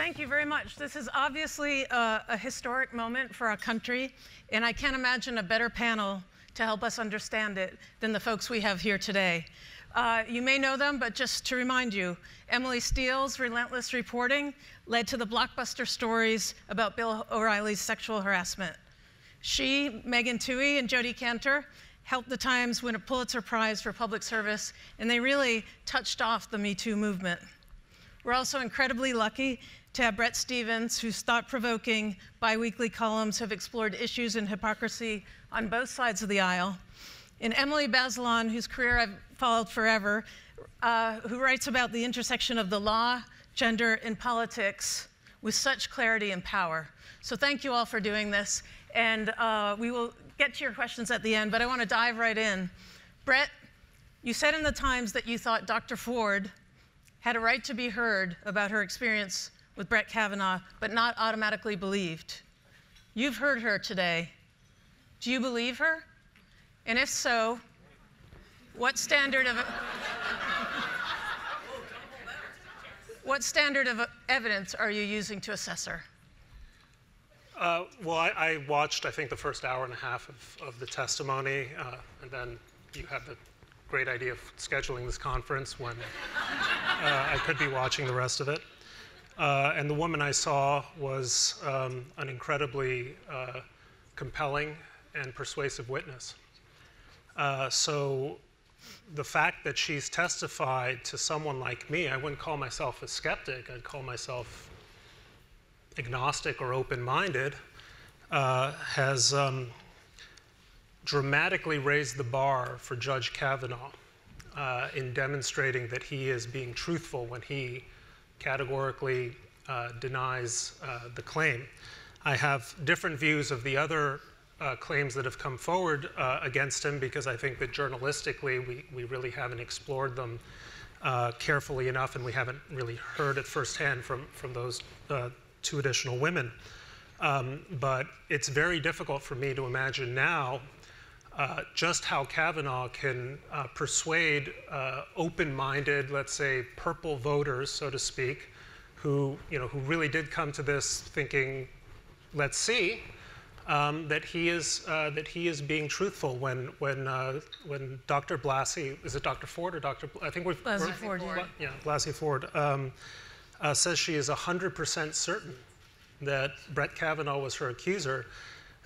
Thank you very much. This is obviously a historic moment for our country, and I can't imagine a better panel to help us understand it than the folks we have here today. You may know them, but just to remind you, Emily Steele's relentless reporting led to the blockbuster stories about Bill O'Reilly's sexual harassment. She, Megan Twohey, and Jodi Kantor helped the Times win a Pulitzer Prize for public service, and they really touched off the Me Too movement. We're also incredibly lucky to have Bret Stephens, whose thought-provoking bi-weekly columns have explored issues and hypocrisy on both sides of the aisle, and Emily Bazelon, whose career I've followed forever, who writes about the intersection of the law, gender, and politics with such clarity and power. So thank you all for doing this, and we will get to your questions at the end, but I want to dive right in. Bret, you said in the Times that you thought Dr. Ford had a right to be heard about her experience with Brett Kavanaugh, but not automatically believed. You've heard her today. Do you believe her? And if so, what standard of evidence are you using to assess her? Well, I watched, I think, the first hour and a half of the testimony, and then you had the great idea of scheduling this conference when I could be watching the rest of it. And the woman I saw was an incredibly compelling and persuasive witness. So the fact that she's testified to someone like me, I wouldn't call myself a skeptic, I'd call myself agnostic or open-minded, has dramatically raised the bar for Judge Kavanaugh in demonstrating that he is being truthful when he categorically denies the claim. I have different views of the other claims that have come forward against him, because I think that journalistically we really haven't explored them carefully enough, and we haven't really heard it firsthand from those two additional women. But it's very difficult for me to imagine now just how Kavanaugh can persuade open-minded, let's say, purple voters, so to speak, who really did come to this thinking, let's see, that he is being truthful when Dr. Blasey, is it Dr. Ford or Dr. I think we've Blasey Ford, yeah, Blasey Ford says she is 100% certain that Brett Kavanaugh was her accuser.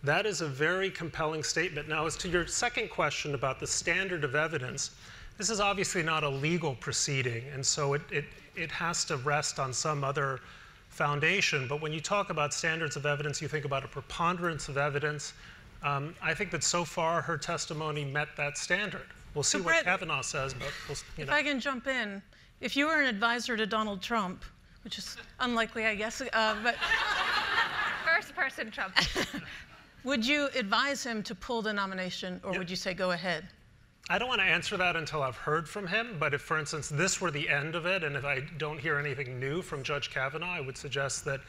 That is a very compelling statement. Now, as to your second question about the standard of evidence, this is obviously not a legal proceeding, and so it has to rest on some other foundation. But when you talk about standards of evidence, you think about a preponderance of evidence. I think that so far her testimony met that standard. We'll see what Kavanaugh says, but if I can jump in, if you were an advisor to Donald Trump, which is unlikely, I guess, but first-person Trump. Would you advise him to pull the nomination, or would you say go ahead? I don't want to answer that until I've heard from him, but if, for instance, this were the end of it, and if I don't hear anything new from Judge Kavanaugh, I would suggest that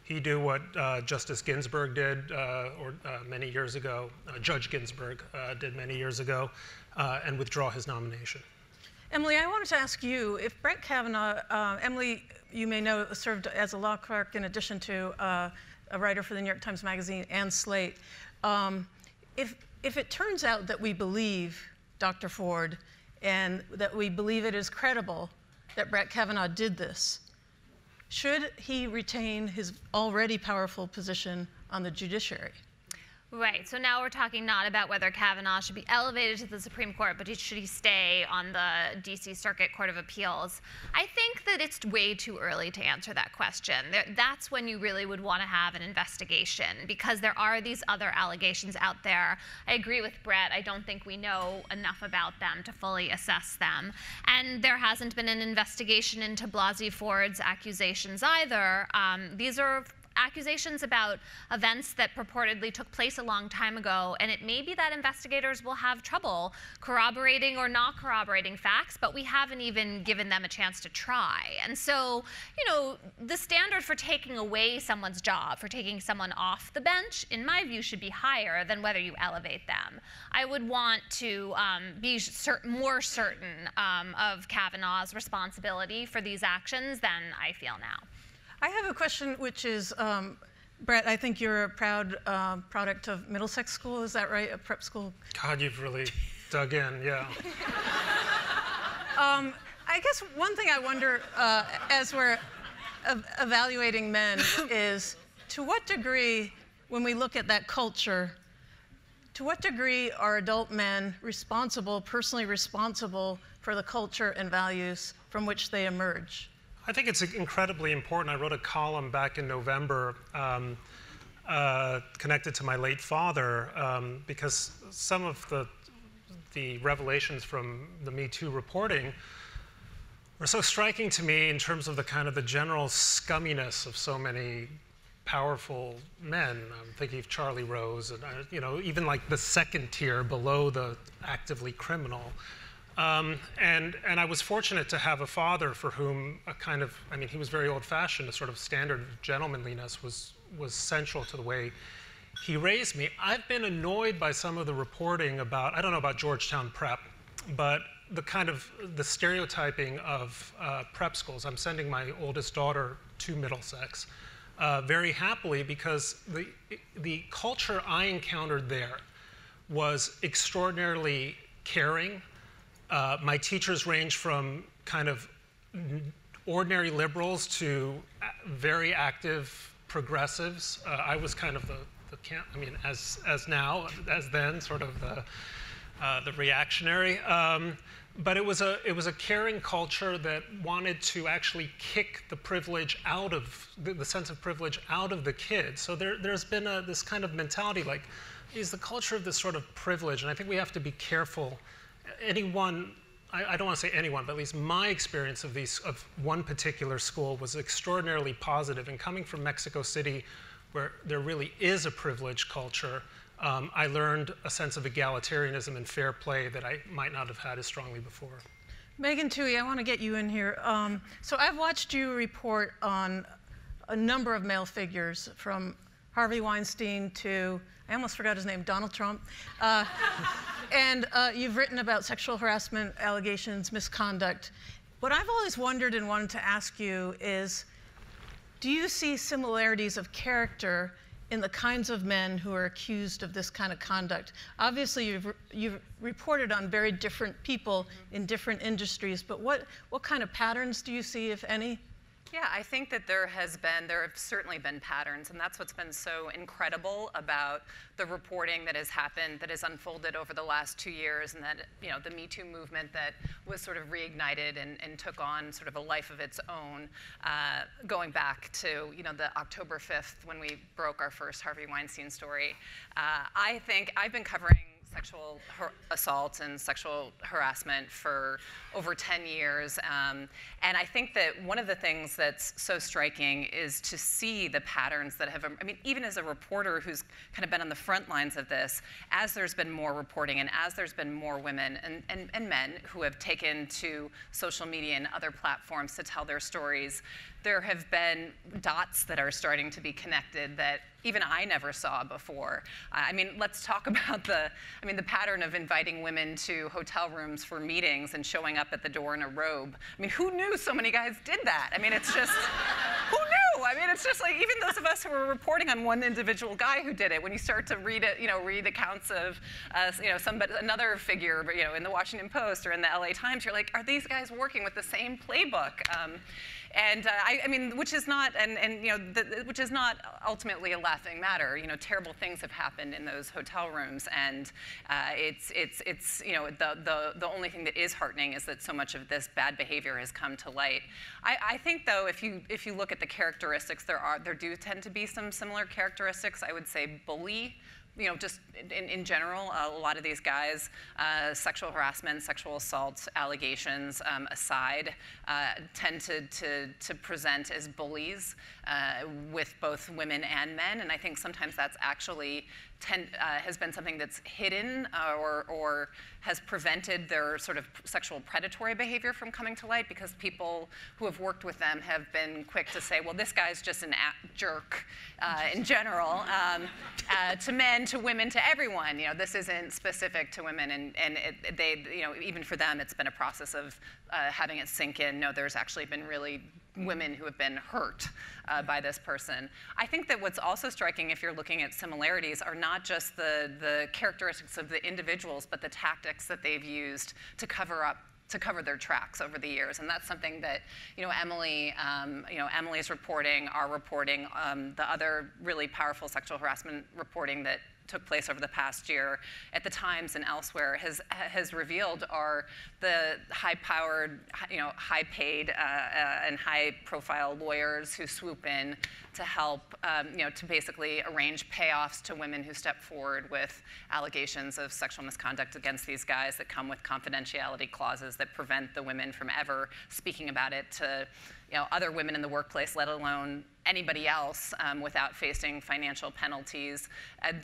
he do what Justice Ginsburg did many years ago, Judge Ginsburg did many years ago, and withdraw his nomination. Emily, I wanted to ask you, if Brett Kavanaugh, Emily, you may know, served as a law clerk in addition to a writer for the New York Times Magazine and Slate. If it turns out that we believe Dr. Ford and that we believe it is credible that Brett Kavanaugh did this, should he retain his already powerful position on the judiciary? Right, so now we're talking not about whether Kavanaugh should be elevated to the Supreme Court, but should he stay on the D.C. Circuit Court of Appeals. I think that it's way too early to answer that question. That's when you really would want to have an investigation, because there are these other allegations out there. I agree with Brett. I don't think we know enough about them to fully assess them. And there hasn't been an investigation into Blasey Ford's accusations either. These are accusations about events that purportedly took place a long time ago, and it may be that investigators will have trouble corroborating or not corroborating facts, but we haven't even given them a chance to try. And so, the standard for taking away someone's job, for taking someone off the bench, in my view, should be higher than whether you elevate them. I would want to be more certain of Kavanaugh's responsibility for these actions than I feel now. I have a question, which is, Brett, I think you're a proud product of Middlesex School. Is that right? A prep school? God, you've really dug in, yeah. I guess one thing I wonder, as we're evaluating men, is to what degree, when we look at that culture, to what degree are adult men personally responsible for the culture and values from which they emerge? I think it's incredibly important. I wrote a column back in November connected to my late father because some of the revelations from the Me Too reporting were so striking to me in terms of the general scumminess of so many powerful men. I'm thinking of Charlie Rose, and even like the second tier below the actively criminal. And I was fortunate to have a father for whom he was very old-fashioned. A sort of standard of gentlemanliness was central to the way he raised me. I've been annoyed by some of the reporting about, I don't know about Georgetown Prep, but the stereotyping of prep schools. I'm sending my oldest daughter to Middlesex very happily because the culture I encountered there was extraordinarily caring. My teachers ranged from ordinary liberals to very active progressives. I was as then, sort of the reactionary. But it was a caring culture that wanted to actually kick the privilege out of the sense of privilege out of the kids. So there's been this kind of mentality like, is the culture of this sort of privilege, and I think we have to be careful. Anyone, I don't want to say anyone, but at least my experience of one particular school was extraordinarily positive. And coming from Mexico City, where there really is a privileged culture, I learned a sense of egalitarianism and fair play that I might not have had as strongly before. Megan Toohey, I want to get you in here. So I've watched you report on a number of male figures, from Harvey Weinstein to, I almost forgot his name, Donald Trump. And you've written about sexual harassment allegations, misconduct. What I've always wondered and wanted to ask you is, do you see similarities of character in the kinds of men who are accused of this kind of conduct? Obviously, you've reported on very different people in different industries, but what kind of patterns do you see, if any? Yeah, I think that there have certainly been patterns, and that's what's been so incredible about the reporting that has happened, that has unfolded over the last 2 years, and that, the Me Too movement that was sort of reignited and took on sort of a life of its own, going back to, the October 5th when we broke our first Harvey Weinstein story. I think I've been covering sexual assault and sexual harassment for over 10 years. And I think that one of the things that's so striking is to see the patterns that have, even as a reporter who's kind of been on the front lines of this, as there's been more reporting and as there's been more women and men who have taken to social media and other platforms to tell their stories, there have been dots that are starting to be connected that even I never saw before. Let's talk about the pattern of inviting women to hotel rooms for meetings and showing up at the door in a robe. Who knew so many guys did that? It's just, who knew? It's just like, even those of us who were reporting on one individual guy who did it, when you start to read it, read accounts of, another figure, in the Washington Post or in the LA Times, you're like, are these guys working with the same playbook? Which is not, which is not ultimately a laughing matter. Terrible things have happened in those hotel rooms, and the only thing that is heartening is that so much of this bad behavior has come to light. I think, though, if you look at the characteristics, there do tend to be some similar characteristics. I would say bully. Just in general, a lot of these guys, sexual harassment, sexual assault allegations aside, tend to present as bullies with both women and men. And I think sometimes that's actually has been something that's hidden or has prevented their sort of sexual predatory behavior from coming to light, because people who have worked with them have been quick to say, well, this guy's just an jerk in general, to men, to women, to everyone. This isn't specific to women, and they, even for them, it's been a process of having it sink in. No, there's actually been really women who have been hurt by this person. I think that what's also striking, if you're looking at similarities, are not just the characteristics of the individuals, but the tactics that they've used to cover their tracks over the years. And that's something that, Emily's reporting, our reporting, the other really powerful sexual harassment reporting that took place over the past year at the Times and elsewhere has revealed are the high-powered, high-paid and high-profile lawyers who swoop in to help, to basically arrange payoffs to women who step forward with allegations of sexual misconduct against these guys that come with confidentiality clauses that prevent the women from ever speaking about it to other women in the workplace, let alone anybody else, without facing financial penalties. That's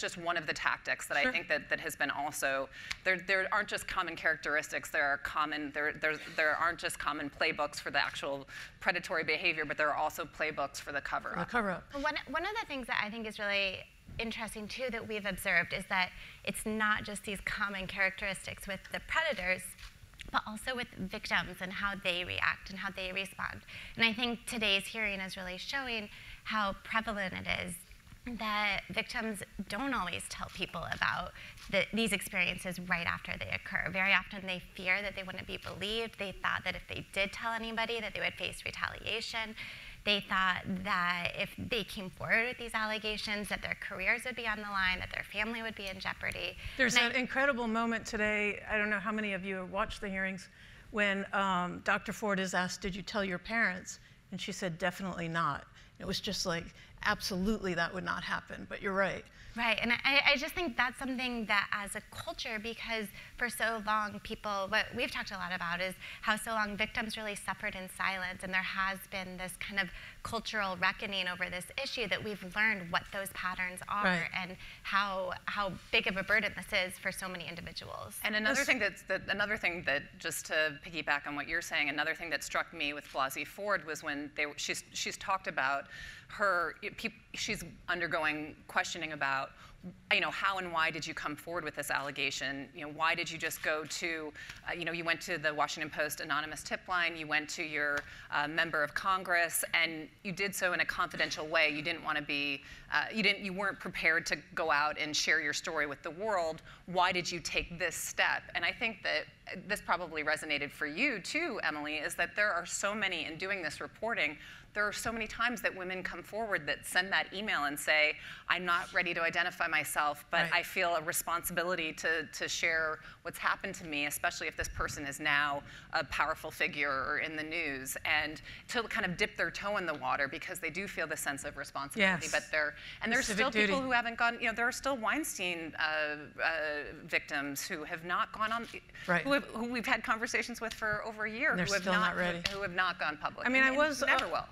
just one of the tactics that I think that has been also. There aren't just common characteristics. There aren't just common playbooks for the actual predatory behavior, but there are also playbooks for the cover-up. The cover-up. One of the things that I think is really interesting too that we've observed is that it's not just these common characteristics with the predators, but also with victims and how they react and how they respond. And I think today's hearing is really showing how prevalent it is that victims don't always tell people about these experiences right after they occur. Very often they fear that they wouldn't be believed. They thought that if they did tell anybody that they would face retaliation. They thought that if they came forward with these allegations, that their careers would be on the line, that their family would be in jeopardy. There's an incredible moment today, I don't know how many of you have watched the hearings, when Dr. Ford is asked, did you tell your parents? And she said, definitely not. It was just like, absolutely that would not happen, but you're right. Right, and I just think that's something that as a culture, because for so long what we've talked a lot about is how so long victims really suffered in silence, and there has been this kind of cultural reckoning over this issue that we've learned what those patterns are, right, and how big of a burden this is for so many individuals. And another thing that just to piggyback on what you're saying, another thing that struck me with Blasey Ford was when she's talked about she's undergoing questioning about, how and why did you come forward with this allegation? Why did you just go to, you went to the Washington Post anonymous tip line, you went to your member of Congress, and you did so in a confidential way. You didn't want to be, you weren't prepared to go out and share your story with the world. Why did you take this step? And I think that this probably resonated for you too, Emily, is that there are so many, in doing this reporting, there are so many times that women come forward that send that email and say, I'm not ready to identify myself, but right, I feel a responsibility to share what's happened to me, especially if this person is now a powerful figure or in the news, and to kind of dip their toe in the water because they do feel the sense of responsibility. Yes. But there's still people who haven't gone, there are still Weinstein victims who have not gone on, right, who we've had conversations with for over a year, who have not gone public. I mean, never will.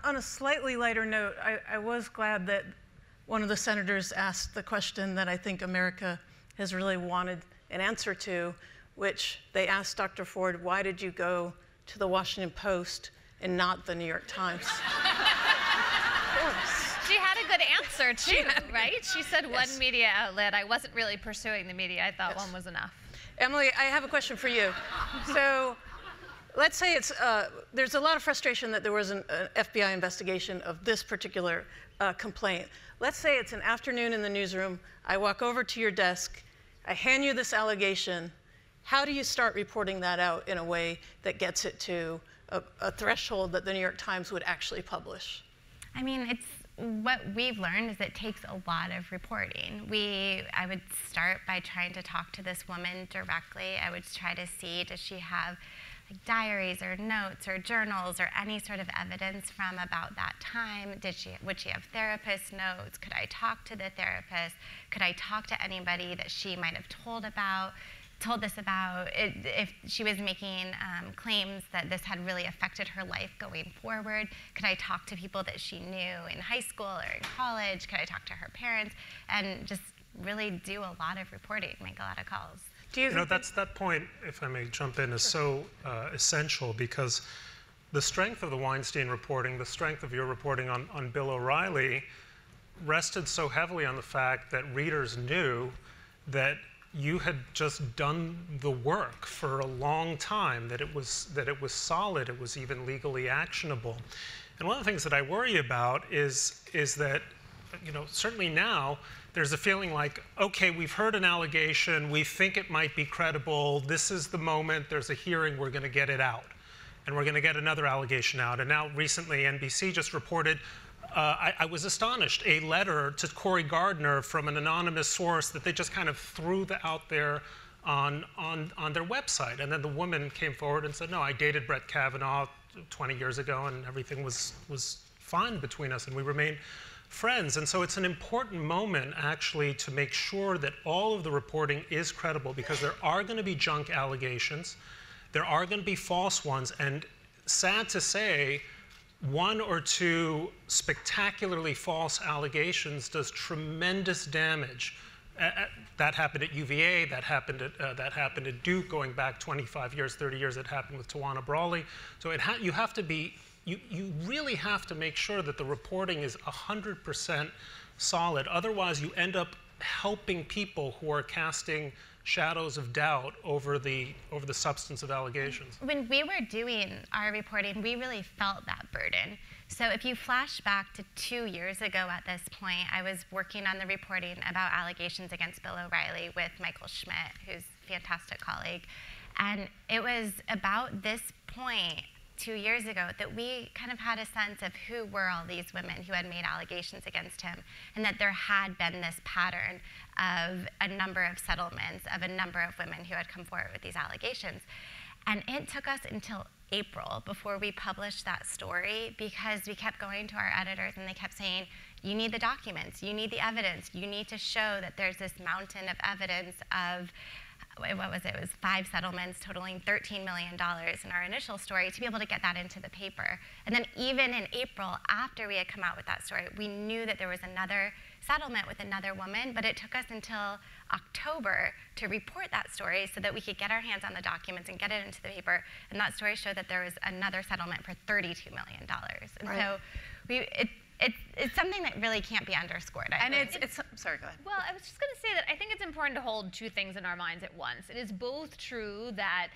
On a slightly lighter note, I was glad that one of the senators asked the question that I think America has really wanted an answer to, which they asked Dr. Ford, why did you go to the Washington Post and not the New York Times? Of course. She had a good answer too, right? She said yes, one media outlet. I wasn't really pursuing the media. I thought yes, one was enough. Emily, I have a question for you. So, let's say there's a lot of frustration that there was an FBI investigation of this particular complaint. Let's say it's an afternoon in the newsroom. I walk over to your desk. I hand you this allegation. How do you start reporting that out in a way that gets it to a threshold that the New York Times would actually publish? I mean, what we've learned is it takes a lot of reporting. I would start by trying to talk to this woman directly. I would try to see, does she have diaries or notes or journals or any sort of evidence from about that time? Would she have therapist notes? Could I talk to the therapist? Could I talk to anybody that she might have told this about? If she was making claims that this had really affected her life going forward, could I talk to people that she knew in high school or in college? Could I talk to her parents? And just really do a lot of reporting, make a lot of calls. That point, if I may jump in, is so essential because the strength of the Weinstein reporting, the strength of your reporting on Bill O'Reilly rested so heavily on the fact that readers knew that you had just done the work for a long time, that it was solid, it was even legally actionable. And one of the things that I worry about is that, certainly now there's a feeling like, okay, we've heard an allegation, we think it might be credible, this is the moment, there's a hearing, we're going to get it out. And we're going to get another allegation out. And now recently NBC just reported, I was astonished, a letter to Cory Gardner from an anonymous source that they just kind of threw out there on their website. And then the woman came forward and said, no, I dated Brett Kavanaugh 20 years ago and everything was fine between us and we remain friends. And so it's an important moment actually to make sure that all of the reporting is credible, because there are going to be junk allegations, there are going to be false ones, and sad to say, one or two spectacularly false allegations does tremendous damage. That happened at UVA, that happened at Duke, going back 25 years, 30 years, it happened with Tawana Brawley. So you really have to make sure that the reporting is 100% solid. Otherwise, you end up helping people who are casting shadows of doubt over the substance of allegations. When we were doing our reporting, we really felt that burden. So if you flash back to 2 years ago at this point, I was working on the reporting about allegations against Bill O'Reilly with Michael Schmidt, who's a fantastic colleague. And it was about this point 2 years ago that we kind of had a sense of who were all these women who had made allegations against him, and that there had been this pattern of a number of settlements of a number of women who had come forward with these allegations. And it took us until April before we published that story, because we kept going to our editors and they kept saying, you need the documents, you need the evidence, you need to show that there's this mountain of evidence of, what was it? It was 5 settlements totaling $13 million in our initial story, to be able to get that into the paper. And then even in April, after we had come out with that story, we knew that there was another settlement with another woman, but it took us until October to report that story so that we could get our hands on the documents and get it into the paper. And that story showed that there was another settlement for $32 million. And right. So it's something that really can't be underscored. Sorry, go ahead. Well, I was just going to say that I think it's important to hold two things in our minds at once. It is both true that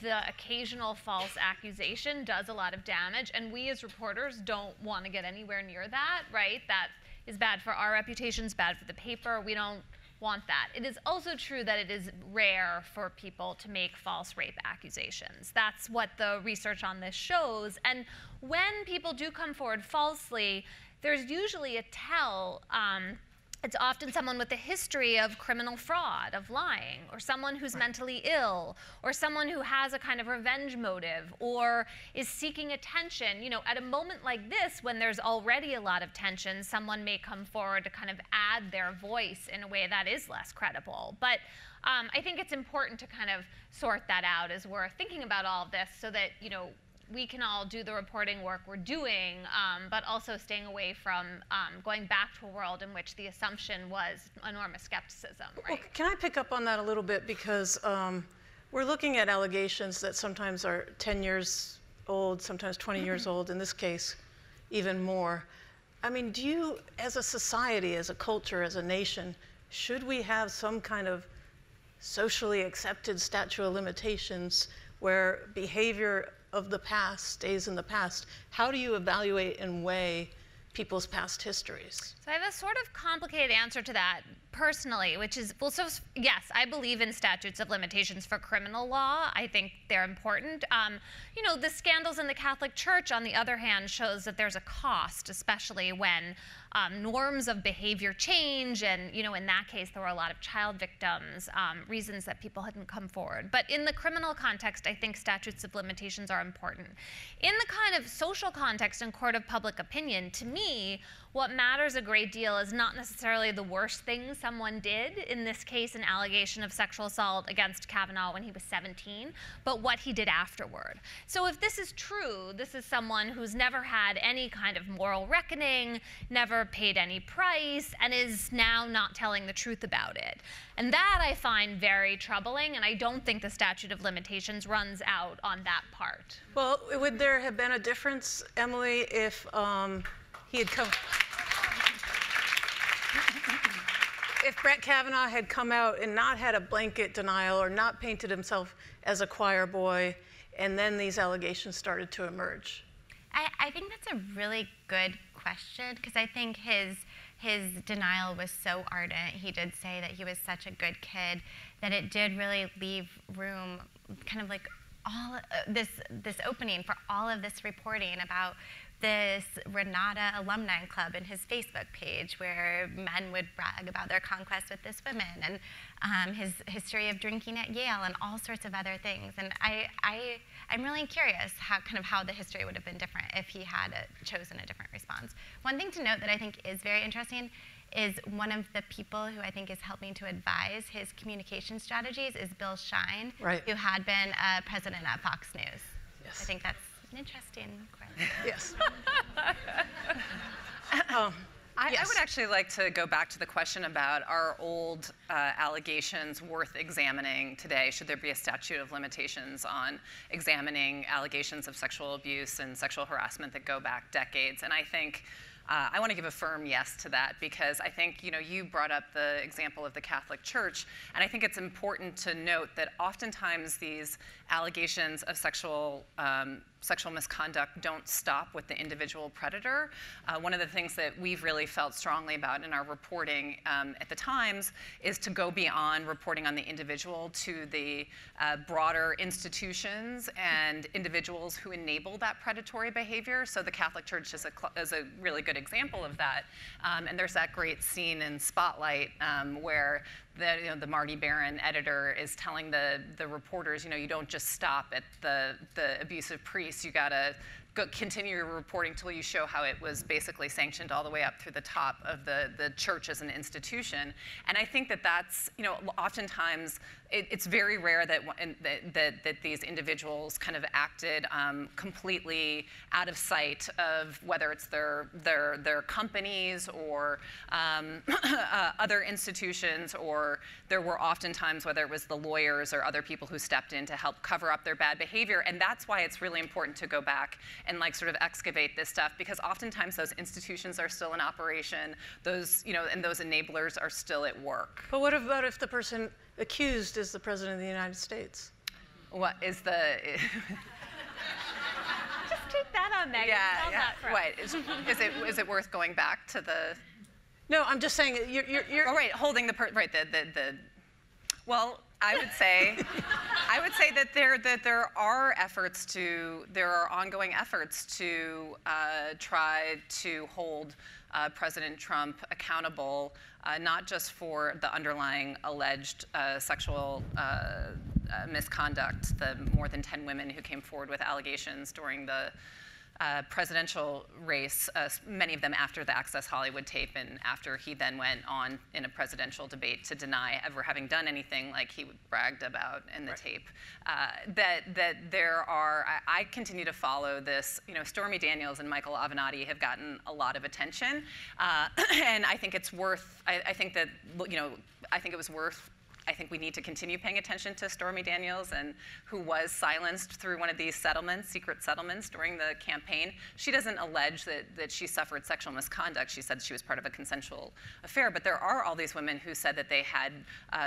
the occasional false accusation does a lot of damage, and we as reporters don't want to get anywhere near that, right? That is bad for our reputations, bad for the paper. We don't want that. It is also true that it is rare for people to make false rape accusations. That's what the research on this shows. And when people do come forward falsely, there's usually a tell. It's often someone with a history of criminal fraud, of lying, or someone who's mentally ill, or someone who has a kind of revenge motive, or is seeking attention. At a moment like this, when there's already a lot of tension, someone may come forward to kind of add their voice in a way that is less credible. But I think it's important to kind of sort that out as we're thinking about all of this, so that, we can all do the reporting work we're doing, but also staying away from going back to a world in which the assumption was enormous skepticism, right? Well, can I pick up on that a little bit? Because we're looking at allegations that sometimes are 10 years old, sometimes 20 years old, in this case, even more. I mean, do you, as a society, as a culture, as a nation, should we have some kind of socially accepted statute of limitations where behavior of the past stays in the past? How do you evaluate and weigh people's past histories? So I have a sort of complicated answer to that personally, which is, well, so yes, I believe in statutes of limitations for criminal law. I think they're important. The scandals in the Catholic Church, on the other hand, shows that there's a cost, especially when norms of behavior change, and in that case there were a lot of child victims, reasons that people hadn't come forward. But in the criminal context, I think statutes of limitations are important. In the kind of social context and court of public opinion, to me, what matters a great deal is not necessarily the worst thing someone did, in this case an allegation of sexual assault against Kavanaugh when he was 17, but what he did afterward. So if this is true, this is someone who's never had any kind of moral reckoning, never paid any price, and is now not telling the truth about it. And that I find very troubling, and I don't think the statute of limitations runs out on that part. Well, would there have been a difference, Emily, if he had come... if Brett Kavanaugh had come out and not had a blanket denial or not painted himself as a choir boy, and then these allegations started to emerge? I think that's a really good question, because I think his denial was so ardent. He did say that he was such a good kid that it did really leave room, kind of like all this opening for all of this reporting about this Renata alumni club in his Facebook page, where men would brag about their conquest with this woman, and his history of drinking at Yale, and all sorts of other things. And I'm really curious how the history would have been different if he had chosen a different response. One thing to note that I think is very interesting is one of the people who I think is helping to advise his communication strategies is Bill Shine, right, who had been president at Fox News. Yes. I think that's an interesting question. Yes. I would actually like to go back to the question about, are old allegations worth examining today? Should there be a statute of limitations on examining allegations of sexual abuse and sexual harassment that go back decades? And I think I want to give a firm yes to that, because I think, you brought up the example of the Catholic Church, and I think it's important to note that oftentimes these allegations of sexual misconduct don't stop with the individual predator. One of the things that we've really felt strongly about in our reporting at the Times is to go beyond reporting on the individual to the broader institutions and individuals who enable that predatory behavior. So the Catholic Church is a really good example of that. And there's that great scene in Spotlight where the Marty Baron editor is telling the reporters, you don't just stop at the abusive priest. You got to continue your reporting till you show how it was basically sanctioned all the way up through the top of the church as an institution. And I think that's, oftentimes it's very rare that these individuals kind of acted completely out of sight of whether it's their companies or other institutions, or there were oftentimes whether it was the lawyers or other people who stepped in to help cover up their bad behavior. And that's why it's really important to go back and sort of excavate this stuff, because oftentimes those institutions are still in operation, and those enablers are still at work. But what about if the person accused is the President of the United States? What is the... Just take that on, Megan. Yeah. What, is it worth going back to the... No, I'm just saying you're... Oh, right, holding the... Right, the... Well, I would say that there are ongoing efforts to try to hold President Trump accountable, not just for the underlying alleged sexual misconduct, the more than 10 women who came forward with allegations during the presidential race, many of them after the Access Hollywood tape and after he then went on in a presidential debate to deny ever having done anything like he bragged about in the tape. That there are, I continue to follow this, Stormy Daniels and Michael Avenatti have gotten a lot of attention, and I think it's worth, I think we need to continue paying attention to Stormy Daniels, and who was silenced through one of these secret settlements during the campaign. She doesn't allege that she suffered sexual misconduct. She said she was part of a consensual affair, but there are all these women who said that they had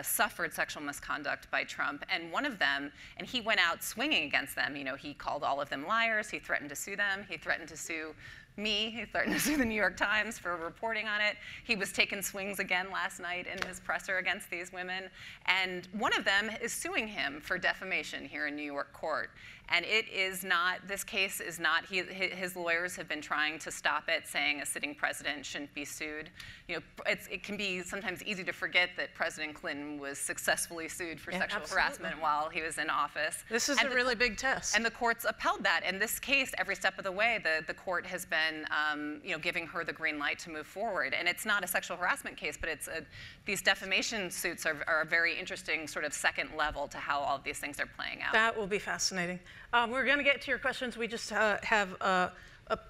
suffered sexual misconduct by Trump, and one of them, and he went out swinging against them. He called all of them liars. He threatened to sue them. He threatened to sue me. He threatened to sue the New York Times for reporting on it. He was taking swings again last night in his presser against these women. And one of them is suing him for defamation here in New York court. And it is not, this case is not, his lawyers have been trying to stop it, saying a sitting president shouldn't be sued. It can be sometimes easy to forget that President Clinton was successfully sued for sexual harassment while he was in office. This is a really big test. And the courts upheld that. And this case, every step of the way, the court has been giving her the green light to move forward. And it's not a sexual harassment case, but these defamation suits are a very interesting sort of second level to how all of these things are playing out. That will be fascinating. We're going to get to your questions. We just have a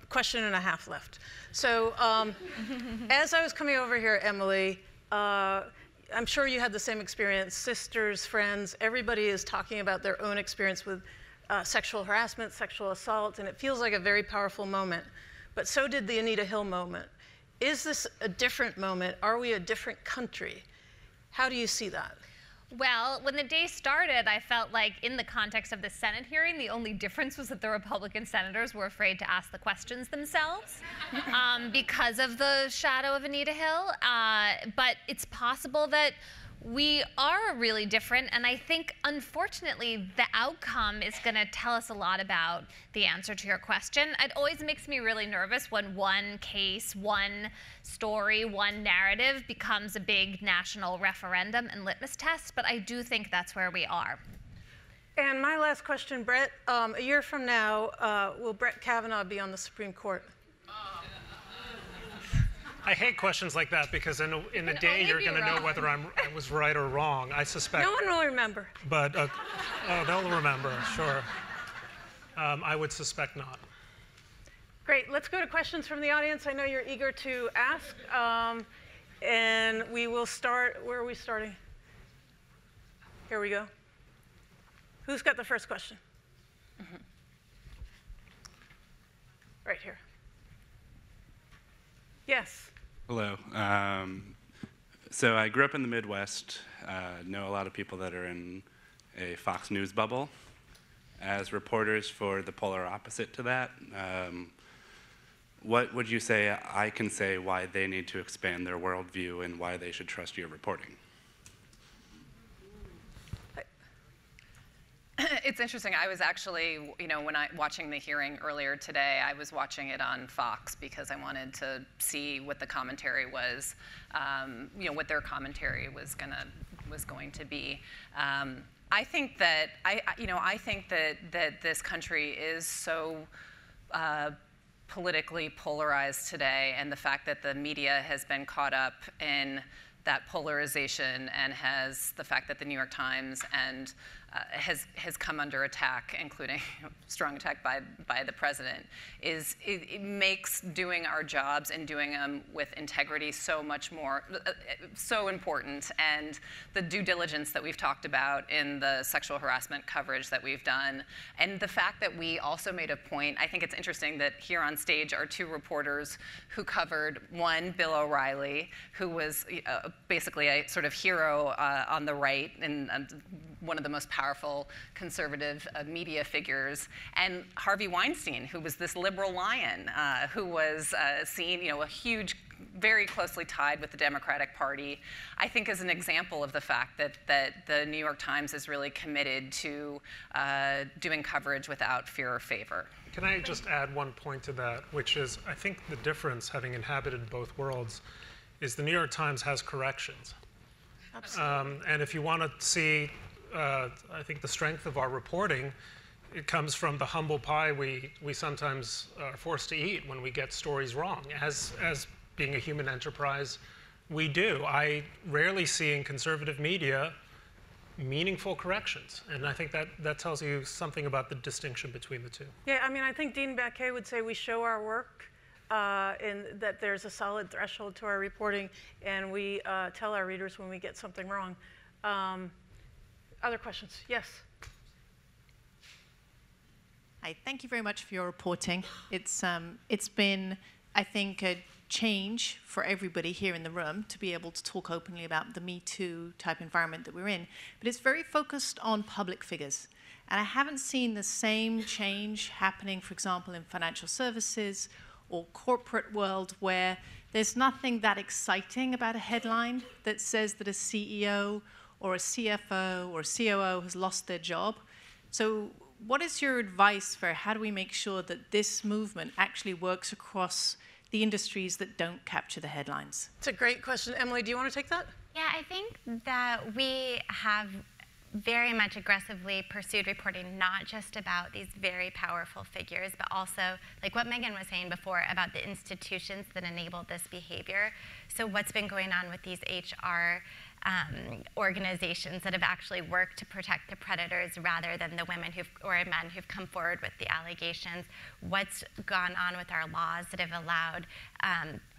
question and a half left. So as I was coming over here, Emily, I'm sure you had the same experience. Sisters, friends, everybody is talking about their own experience with sexual harassment, sexual assault, and it feels like a very powerful moment. But so did the Anita Hill moment. Is this a different moment? Are we a different country How do you see that? Well, when the day started, I felt like in the context of the Senate hearing, the only difference was that the Republican senators were afraid to ask the questions themselves because of the shadow of Anita Hill. But it's possible that we are really different, and I think, unfortunately, the outcome is going to tell us a lot about the answer to your question. It always makes me really nervous when one case, one story, one narrative becomes a big national referendum and litmus test, but I do think that's where we are. And my last question, Brett, a year from now, will Brett Kavanaugh be on the Supreme Court? I hate questions like that because in a day you're going to know whether I was right or wrong. I suspect. No one will remember. But oh, they'll remember, sure. I would suspect not. Great. Let's go to questions from the audience. I know you're eager to ask. And we will start. Where are we starting? Here we go. Who's got the first question? Mm-hmm. Right here. Yes. Hello. So I grew up in the Midwest, know a lot of people that are in a Fox News bubble. As reporters for the polar opposite to that, what would you say I can say why they need to expand their worldview and why they should trust your reporting? It's interesting. I was actually, when watching the hearing earlier today, I was watching it on Fox because I wanted to see what the commentary was, what their commentary was going to be. I think that that this country is so politically polarized today, and the fact that the media has been caught up in that polarization and the fact that the New York Times has come under attack, including strong attack by the president, it makes doing our jobs and doing them with integrity so much more, so important. And the due diligence that we've talked about in the sexual harassment coverage that we've done, and the fact that we also made a point, I think it's interesting that here on stage are two reporters who covered, one, Bill O'Reilly, who was basically a sort of hero on the right and one of the most powerful conservative media figures, and Harvey Weinstein, who was this liberal lion, who was seen, a huge, very closely tied with the Democratic Party, I think is an example of the fact that the New York Times is really committed to doing coverage without fear or favor. Can I just add one point to that, which is, I think the difference, having inhabited both worlds, is the New York Times has corrections. Absolutely. And if you want to see, I think the strength of our reporting, it comes from the humble pie we sometimes are forced to eat when we get stories wrong. As being a human enterprise, we do. I rarely see in conservative media meaningful corrections, and I think that tells you something about the distinction between the two. Yeah, I mean, I think Dean Baquet would say we show our work, and that there's a solid threshold to our reporting, and we tell our readers when we get something wrong. Other questions? Yes. Hi, thank you very much for your reporting. It's been, I think, a change for everybody here in the room to be able to talk openly about the Me Too type environment that we're in. But it's very focused on public figures. And I haven't seen the same change happening, for example, in financial services or corporate world, where there's nothing that exciting about a headline that says that a CEO or a CFO or a COO has lost their job. So what is your advice for how do we make sure that this movement actually works across the industries that don't capture the headlines? It's a great question. Emily, do you want to take that? Yeah, I think that we have very much aggressively pursued reporting not just about these very powerful figures, but also, like what Megan was saying before, about the institutions that enable this behavior. So what's been going on with these HR organizations that have actually worked to protect the predators rather than the women or men who've come forward with the allegations. What's gone on with our laws that have allowed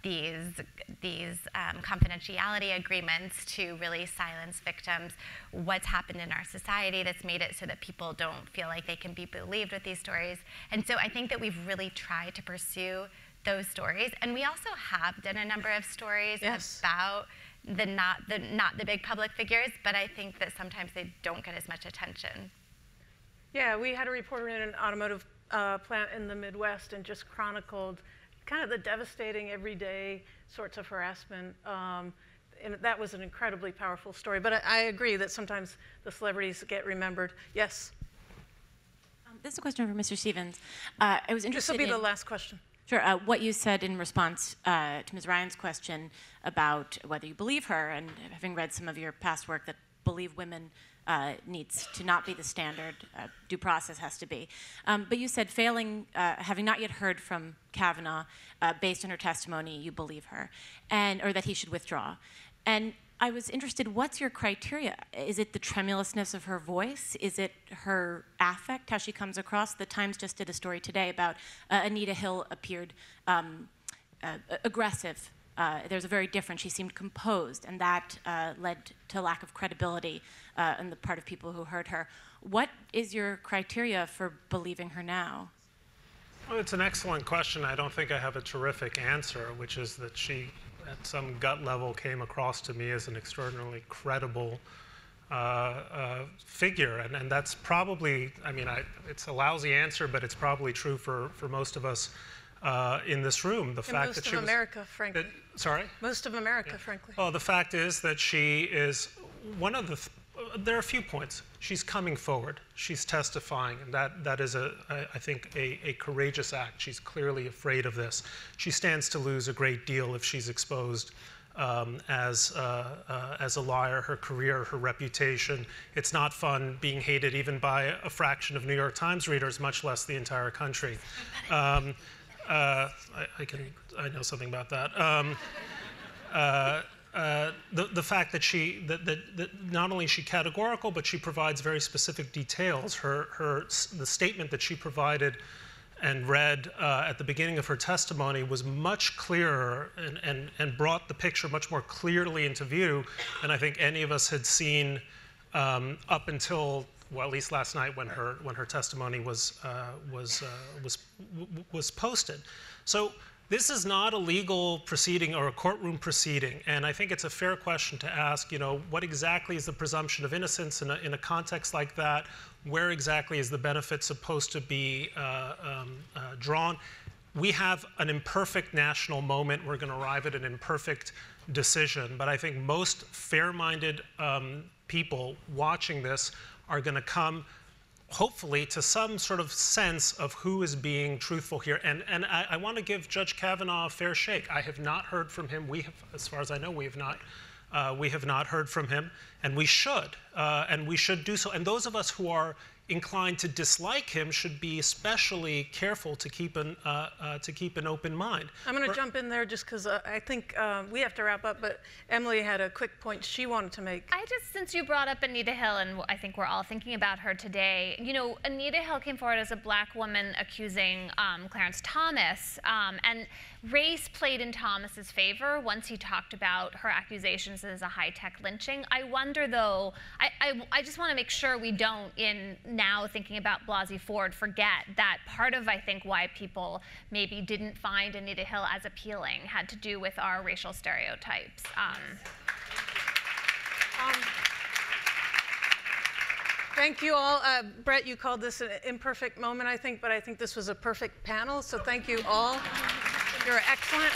these confidentiality agreements to really silence victims. What's happened in our society that's made it so that people don't feel like they can be believed with these stories. And so I think that we've really tried to pursue those stories. And we also have done a number of stories about not the big public figures, but I think that sometimes they don't get as much attention. Yeah, we had a reporter in an automotive plant in the Midwest and just chronicled kind of the devastating everyday sorts of harassment. And that was an incredibly powerful story. But I agree that sometimes the celebrities get remembered. Yes? This is a question for Mr. Stevens. I was interested This will be the last question. Sure. What you said in response to Ms. Ryan's question about whether you believe her, and having read some of your past work, that believe women needs to not be the standard, due process has to be. But you said having not yet heard from Kavanaugh, based on her testimony, you believe her, or that he should withdraw. And I was interested, what's your criteria? Is it the tremulousness of her voice? Is it her affect, how she comes across? The Times just did a story today about Anita Hill appeared aggressive. There's a very different, she seemed composed, and that led to lack of credibility on the part of people who heard her. What is your criteria for believing her now? Well, it's an excellent question. I don't think I have a terrific answer, which is that she, at some gut level, came across to me as an extraordinarily credible figure. And that's probably, I mean, it's a lousy answer, but it's probably true for most of us in this room. The fact that she most of America, frankly. Sorry? Most of America, frankly. Well, the fact is that she is one of the, there are a few points. She's coming forward. She's testifying, and that is, I think, a courageous act. She's clearly afraid of this. She stands to lose a great deal if she's exposed as a liar, her career, her reputation. It's not fun being hated even by a fraction of New York Times readers, much less the entire country. I know something about that. The fact that that not only is she categorical, but she provides very specific details. The statement that she provided and read at the beginning of her testimony was much clearer and brought the picture much more clearly into view than I think any of us had seen up until, well, at least last night when her testimony was posted. So this is not a legal proceeding or a courtroom proceeding, and I think it's a fair question to ask, you know, what exactly is the presumption of innocence in a context like that? Where exactly is the benefit supposed to be drawn? We have an imperfect national moment. We're going to arrive at an imperfect decision, but I think most fair-minded people watching this are going to come, hopefully, to some sort of sense of who is being truthful here. And I want to give Judge Kavanaugh a fair shake. I have not heard from him. We have, as far as I know, we have not heard from him, and we should do so. And those of us who are inclined to dislike him should be especially careful to keep an open mind. I'm going to jump in there just because I think we have to wrap up, but Emily had a quick point she wanted to make. Since you brought up Anita Hill, and I think we're all thinking about her today, you know, Anita Hill came forward as a black woman accusing Clarence Thomas, and race played in Thomas's favor once he talked about her accusations as a high-tech lynching. I wonder, though, I just want to make sure we don't, in now thinking about Blasey Ford, forget that part of, I think, why people maybe didn't find Anita Hill as appealing had to do with our racial stereotypes. Thank you all. Brett, you called this an imperfect moment, I think, but I think this was a perfect panel, so thank you all. You're excellent.